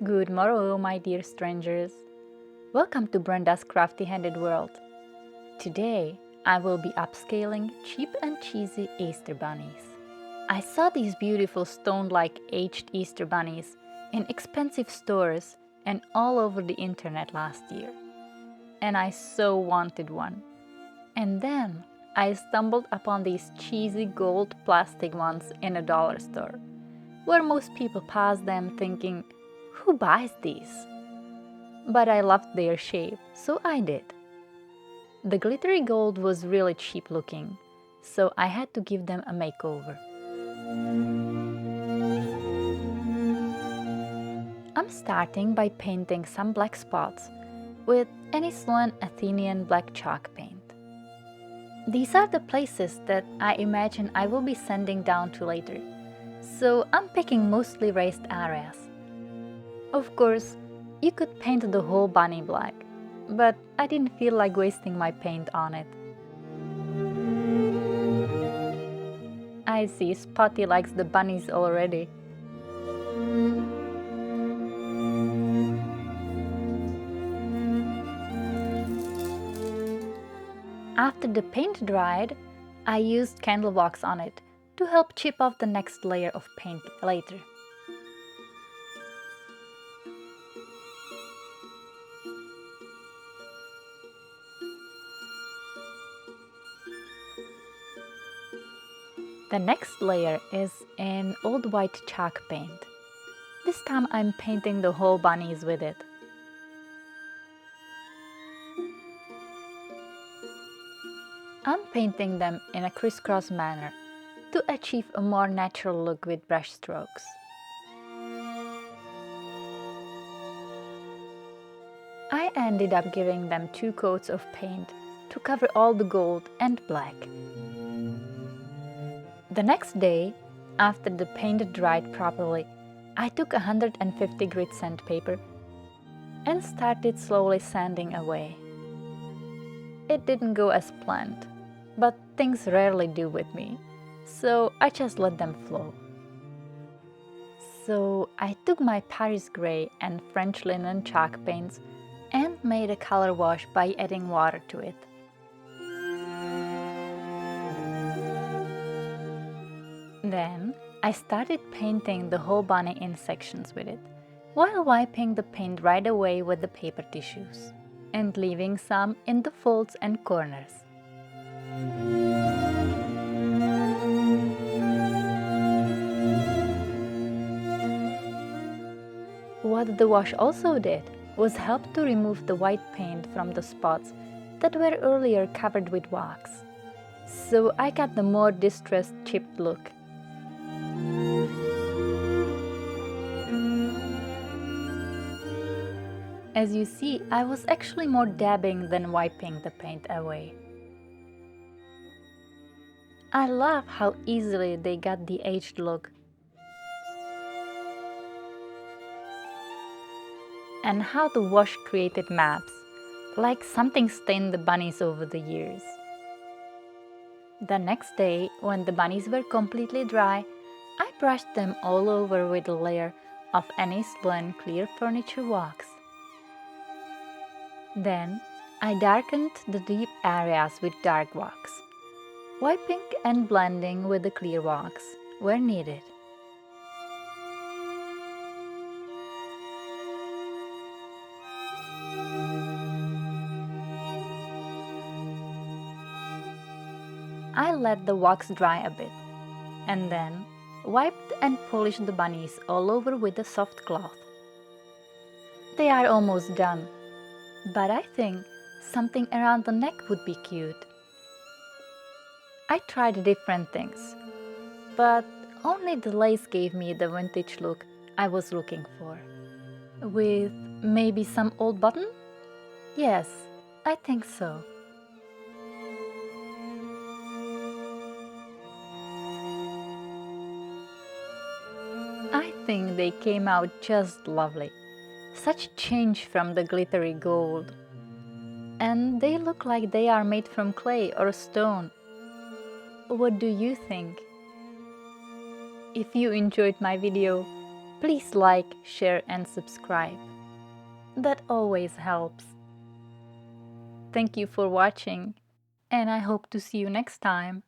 Good morrow, my dear strangers. Welcome to Brenda's crafty-handed world. Today, I will be upscaling cheap and cheesy Easter bunnies. I saw these beautiful stone-like aged Easter bunnies in expensive stores and all over the internet last year. And I so wanted one. And then I stumbled upon these cheesy gold plastic ones in a dollar store, where most people pass them thinking, who buys these? But I loved their shape, so I did. The glittery gold was really cheap looking, so I had to give them a makeover. I'm starting by painting some black spots with any Sloan Athenian Black chalk paint. These are the places that I imagine I will be sanding down to later, so I'm picking mostly raised areas. Of course, you could paint the whole bunny black, but I didn't feel like wasting my paint on it. I see Spotty likes the bunnies already. After the paint dried, I used candle wax on it to help chip off the next layer of paint later. The next layer is in old white chalk paint. This time I'm painting the whole bunnies with it. I'm painting them in a crisscross manner to achieve a more natural look with brush strokes. I ended up giving them 2 coats of paint to cover all the gold and black. The next day, after the paint dried properly, I took 150 grit sandpaper and started slowly sanding away. It didn't go as planned, but things rarely do with me, so I just let them flow. So I took my Paris Grey and French linen chalk paints and made a color wash by adding water to it. Then I started painting the whole bunny in sections with it, while wiping the paint right away with the paper tissues, and leaving some in the folds and corners. What the wash also did was help to remove the white paint from the spots that were earlier covered with wax, so I got the more distressed chipped look. As you see, I was actually more dabbing than wiping the paint away. I love how easily they got the aged look, and how the wash created maps, like something stained the bunnies over the years. The next day, when the bunnies were completely dry, I brushed them all over with a layer of Annie's Blend clear furniture wax. Then, I darkened the deep areas with dark wax, wiping and blending with the clear wax where needed. I let the wax dry a bit, and then wiped and polished the bunnies all over with a soft cloth. They are almost done, but I think something around the neck would be cute. I tried different things, but only the lace gave me the vintage look I was looking for. With maybe some old button? Yes, I think so. I think they came out just lovely. Such change from the glittery gold. And they look like they are made from clay or stone. What do you think? If you enjoyed my video, Please like, share and subscribe. That always helps. Thank you for watching, and I hope to see you next time.